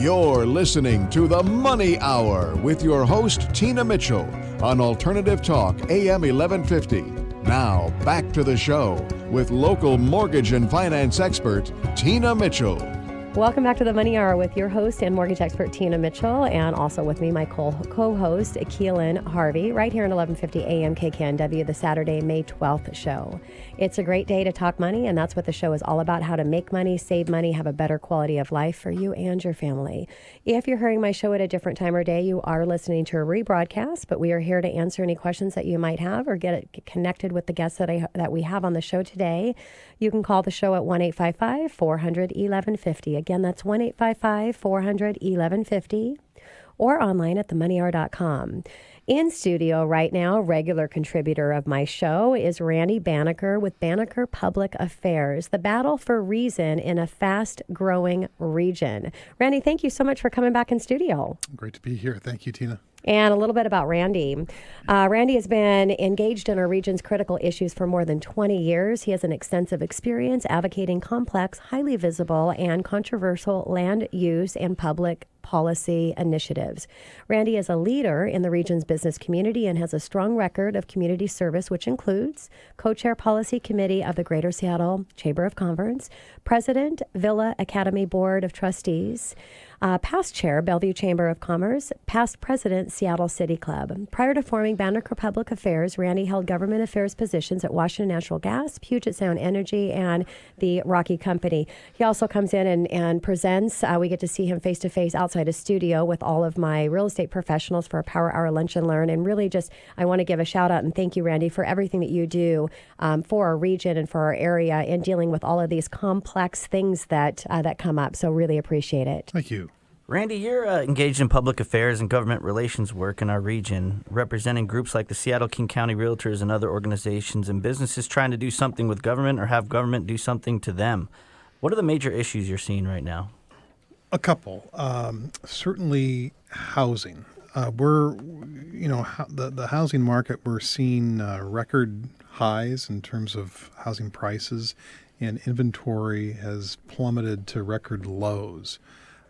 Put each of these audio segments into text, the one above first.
You're listening to The Money Hour with your host, Tina Mitchell, on Alternative Talk, AM 1150. Now, back to the show with local mortgage and finance expert, Tina Mitchell. Welcome back to the Money Hour with your host and mortgage expert, Tina Mitchell, and also with me, my co-host, Keelan Harvey, right here on 1150 AM KKNW, the Saturday, May 12th show. It's a great day to talk money, and that's what the show is all about, how to make money, save money, have a better quality of life for you and your family. If you're hearing my show at a different time or day, you are listening to a rebroadcast, but we are here to answer any questions that you might have or get connected with the guests that we have on the show today. You can call the show at 1-855-400-1150. Again, that's 1-855-400-1150 or online at themoneyhour.com. In studio right now, regular contributor of my show is Randy Bannecker with Bannecker Public Affairs, the battle for reason in a fast-growing region. Randy, thank you so much for coming back in studio. Great to be here. Thank you, Tina. And a little bit about Randy. Randy has been engaged in our region's critical issues for more than 20 years. He has an extensive experience advocating complex, highly visible, and controversial land use and public policy initiatives. Randy is a leader in the region's business community and has a strong record of community service, which includes co-chair policy committee of the Greater Seattle Chamber of Commerce, president, Villa Academy Board of Trustees, past chair, Bellevue Chamber of Commerce, past president, Seattle City Club. Prior to forming Bannecker Public Affairs, Randy held government affairs positions at Washington Natural Gas, Puget Sound Energy, and the Rocky Company. He also comes in and presents. We get to see him face-to-face outside a studio with all of my real estate professionals for a Power Hour Lunch and Learn. And really just, I want to give a shout out and thank you, Randy, for everything that you do for our region and for our area in dealing with all of these complex things that come up. So really appreciate it. Thank you. Randy, you're engaged in public affairs and government relations work in our region, representing groups like the Seattle King County Realtors and other organizations and businesses trying to do something with government or have government do something to them. What are the major issues you're seeing right now? A couple. Certainly housing. The housing market, we're seeing record highs in terms of housing prices, and inventory has plummeted to record lows.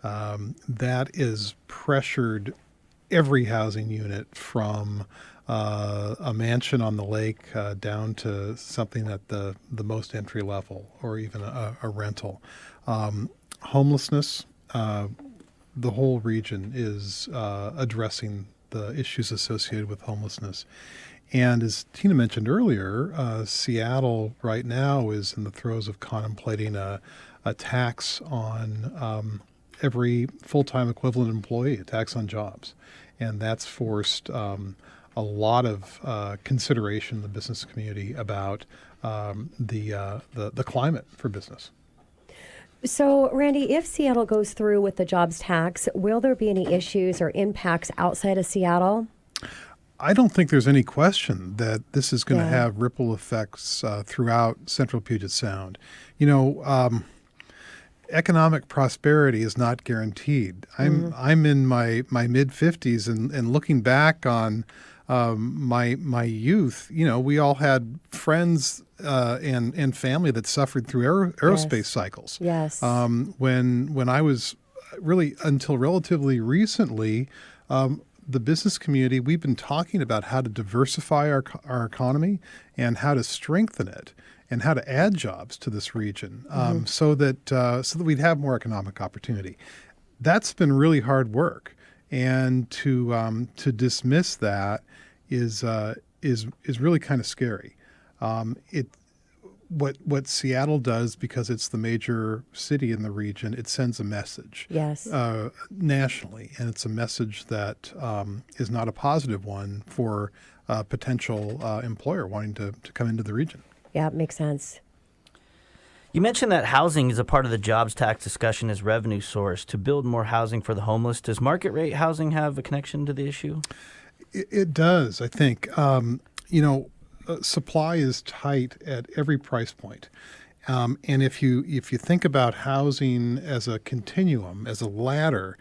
That is pressured every housing unit from a mansion on the lake down to something at the most entry level or even a rental. Homelessness, the whole region is addressing the issues associated with homelessness. And as Tina mentioned earlier, Seattle right now is in the throes of contemplating a tax on every full-time equivalent employee, a tax on jobs. And that's forced a lot of consideration in the business community about the climate for business. So, Randy, if Seattle goes through with the jobs tax, will there be any issues or impacts outside of Seattle? I don't think there's any question that this is going to have ripple effects throughout central Puget Sound. Economic prosperity is not guaranteed. I'm in my mid-50s and looking back on my youth, we all had friends and family that suffered through aerospace cycles. Yes. When I was really until relatively recently, the business community, we've been talking about how to diversify our economy and how to strengthen it and how to add jobs to this region so that we'd have more economic opportunity. That's been really hard work, and to dismiss that is really kind of scary. What Seattle does, because it's the major city in the region, it sends a message nationally, and it's a message that is not a positive one for a potential employer wanting to come into the region. Yeah, it makes sense. You mentioned that housing is a part of the jobs tax discussion as revenue source to build more housing for the homeless. Does market rate housing have a connection to the issue? It does, I think. Supply is tight at every price point. And if you think about housing as a continuum, as a ladder,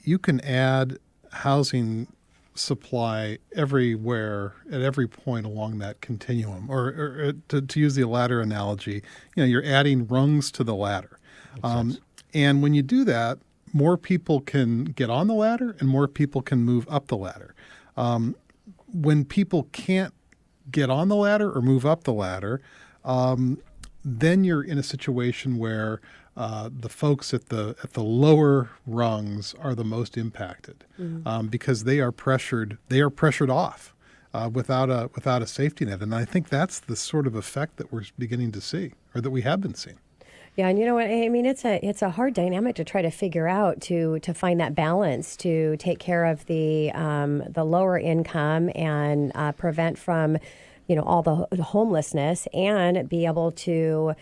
you can add housing supply everywhere at every point along that continuum. Or to use the ladder analogy, you're adding rungs to the ladder. And when you do that, more people can get on the ladder and more people can move up the ladder. When people can't get on the ladder or move up the ladder, then you're in a situation where the folks at the lower rungs are the most impacted because they are pressured off without a safety net. And I think that's the sort of effect that we're beginning to see, or that we have been seeing. Yeah, and you know what? I mean, it's a hard dynamic to try to figure out to find that balance to take care of the lower income and prevent from, all the homelessness and be able to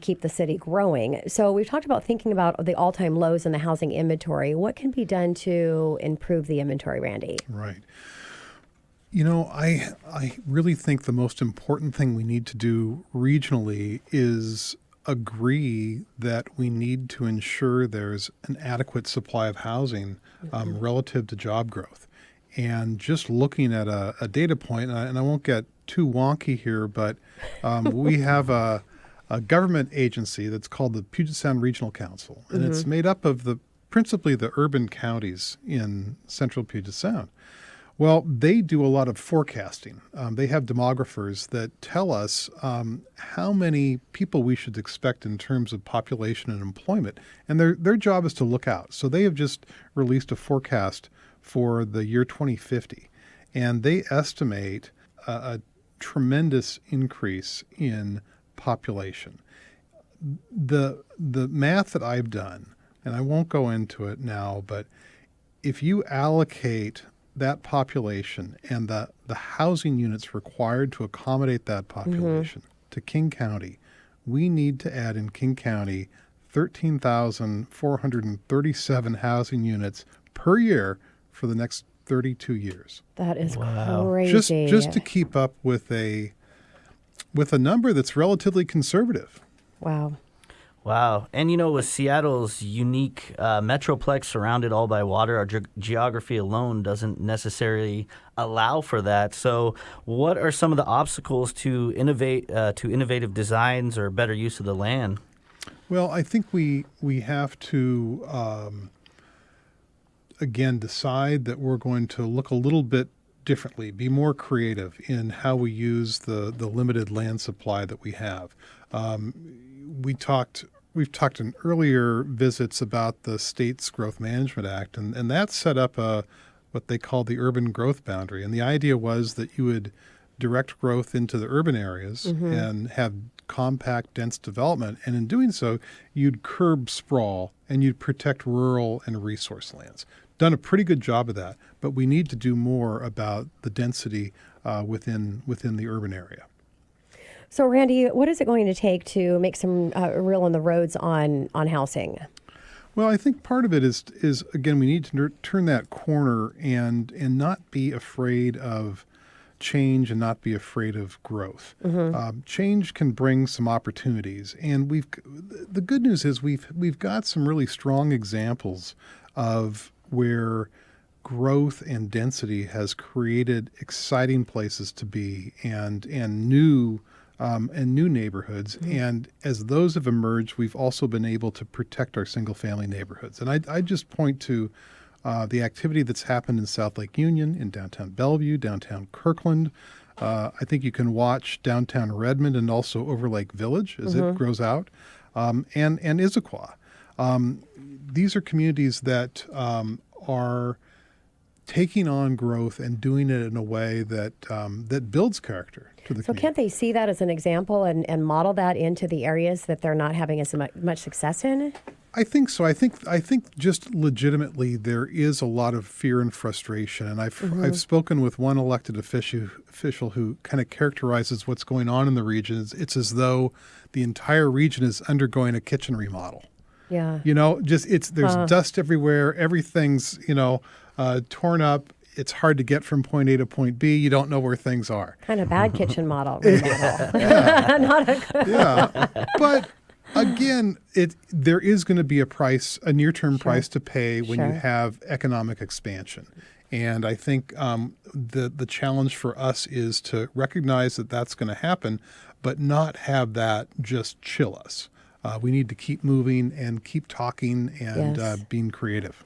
keep the city growing. So we've talked about thinking about the all-time lows in the housing inventory. What can be done to improve the inventory, Randy? Right. I really think the most important thing we need to do regionally is agree that we need to ensure there's an adequate supply of housing relative to job growth. And just looking at a data point, and I won't get too wonky here, but we have a government agency that's called the Puget Sound Regional Council, and it's made up of principally the urban counties in central Puget Sound. Well, they do a lot of forecasting. They have demographers that tell us how many people we should expect in terms of population and employment. And their job is to look out. So they have just released a forecast for the year 2050. And they estimate a tremendous increase in population. The math that I've done, and I won't go into it now, but if you allocate that population and the housing units required to accommodate that population to King County, we need to add in King County 13,437 housing units per year for the next 32 years. That is crazy. Just to keep up with a number that's relatively conservative. Wow. Wow. And, with Seattle's unique metroplex surrounded all by water, our geography alone doesn't necessarily allow for that. So what are some of the obstacles to innovative designs or better use of the land? Well, I think we have to, again, decide that we're going to look a little bit differently, be more creative in how we use the limited land supply that we have. We've talked in earlier visits about the state's Growth Management Act, and that set up what they call the urban growth boundary. And the idea was that you would direct growth into the urban areas and have compact, dense development. And in doing so, you'd curb sprawl and you'd protect rural and resource lands. Done a pretty good job of that, but we need to do more about the density within the urban area. So, Randy, what is it going to take to make some real on the roads on housing? Well, I think part of it is again, we need to turn that corner and not be afraid of change and not be afraid of growth. Change can bring some opportunities, and the good news is we've got some really strong examples of where growth and density has created exciting places to be and new neighborhoods. And as those have emerged, we've also been able to protect our single-family neighborhoods. And I just point to the activity that's happened in South Lake Union, in downtown Bellevue, downtown Kirkland. I think you can watch downtown Redmond and also Overlake Village as it grows out, and Issaquah. These are communities that are taking on growth and doing it in a way that builds character to the community. So can't they see that as an example and model that into the areas that they're not having as much success in? I think so. I think just legitimately there is a lot of fear and frustration, and I've spoken with one elected official who kind of characterizes what's going on in the region. It's as though the entire region is undergoing a kitchen remodel. Yeah. There's dust everywhere. Everything's torn up. It's hard to get from point A to point B. You don't know where things are. Kind of bad kitchen remodel. Yeah. Not a good. Yeah. But again, there is going to be a near-term price to pay when you have economic expansion. And I think the challenge for us is to recognize that that's going to happen, but not have that just chill us. we need to keep moving and keep talking and Yes. being creative.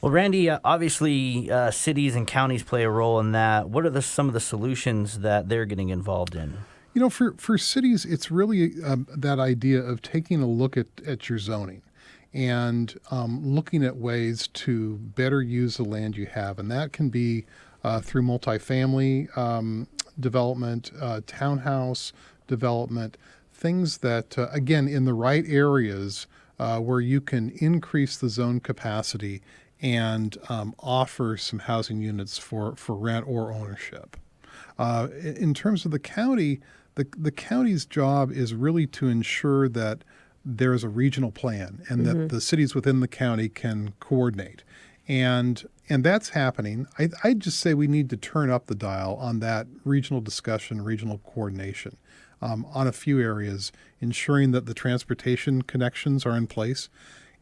Well, Randy, obviously cities and counties play a role in that. What are some of the solutions that they're getting involved in? You know, for cities, it's really that idea of taking a look at your zoning and looking at ways to better use the land you have. And that can be through multifamily development, townhouse development, things that, again, in the right areas where you can increase the zone capacity and offer some housing units for rent or ownership. In terms of the county, the county's job is really to ensure that there's a regional plan and that the cities within the county can coordinate. And that's happening. I'd just say we need to turn up the dial on that regional discussion, regional coordination on a few areas, ensuring that the transportation connections are in place,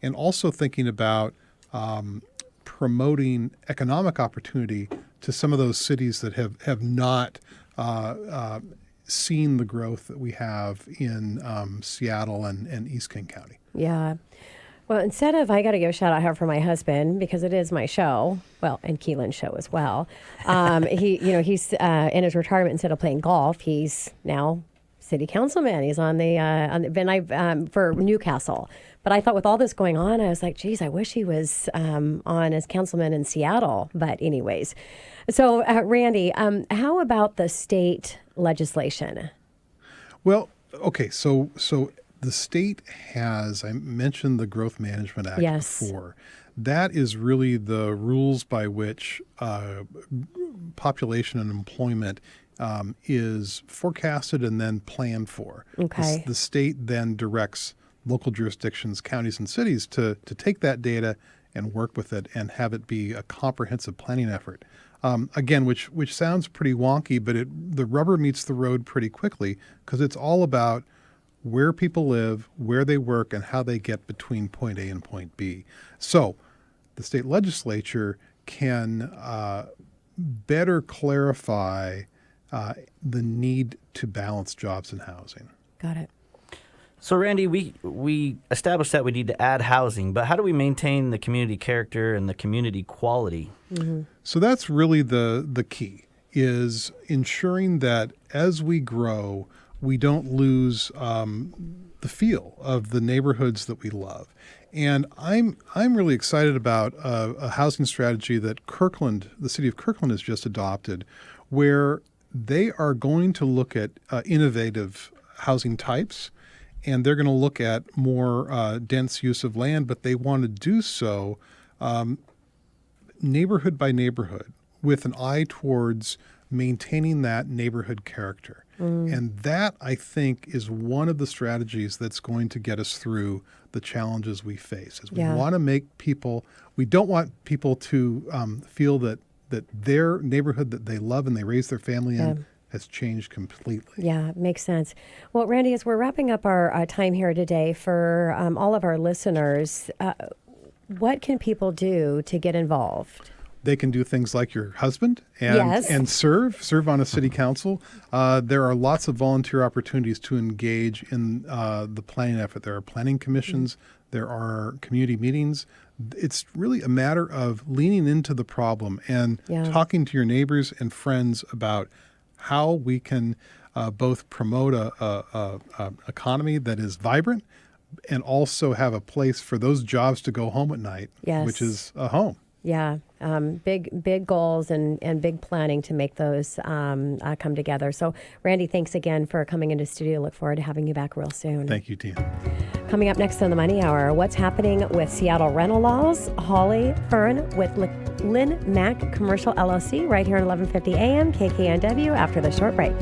and also thinking about promoting economic opportunity to some of those cities that have not seen the growth that we have in Seattle and East King County. Yeah. Well, instead of, I got to give a shout out here for my husband because it is my show. Well, and Keelan's show as well. He's in his retirement, instead of playing golf, he's now city councilman. He's on for Newcastle. But I thought with all this going on, I was like, geez, I wish he was on as councilman in Seattle. But anyways, so Randy, how about the state legislation? Well, okay, so the state has, I mentioned the Growth Management Act before. That is really the rules by which population and employment is forecasted and then planned for. Okay. The state then directs local jurisdictions, counties, and cities to take that data and work with it and have it be a comprehensive planning effort. Again, which sounds pretty wonky, but the rubber meets the road pretty quickly because it's all about where people live, where they work, and how they get between point A and point B. So the state legislature can better clarify the need to balance jobs and housing. Got it. So, Randy, we established that we need to add housing, but how do we maintain the community character and the community quality? Mm-hmm. So that's really the key, is ensuring that as we grow, we don't lose the feel of the neighborhoods that we love. And I'm really excited about a housing strategy that the city of Kirkland has just adopted, where they are going to look at innovative housing types, and they're going to look at more dense use of land, but they want to do so neighborhood by neighborhood with an eye towards maintaining that neighborhood character. And that, I think, is one of the strategies that's going to get us through the challenges we face. Is we want to make we don't want people to feel that their neighborhood that they love and they raise their family in has changed completely. Yeah, it makes sense. Well, Randy, as we're wrapping up our time here today, for all of our listeners, what can people do to get involved? They can do things like your husband and serve on a city council. There are lots of volunteer opportunities to engage in the planning effort. There are planning commissions. There are community meetings. It's really a matter of leaning into the problem and talking to your neighbors and friends about how we can both promote a economy that is vibrant and also have a place for those jobs to go home at night, which is a home. Yeah, big goals and big planning to make those come together. So, Randy, thanks again for coming into the studio. Look forward to having you back real soon. Thank you, Tina. Coming up next on the Money Hour, what's happening with Seattle rental laws? Holly Fern with Lynn Mack Commercial LLC right here at 1150 AM KKNW after the short break.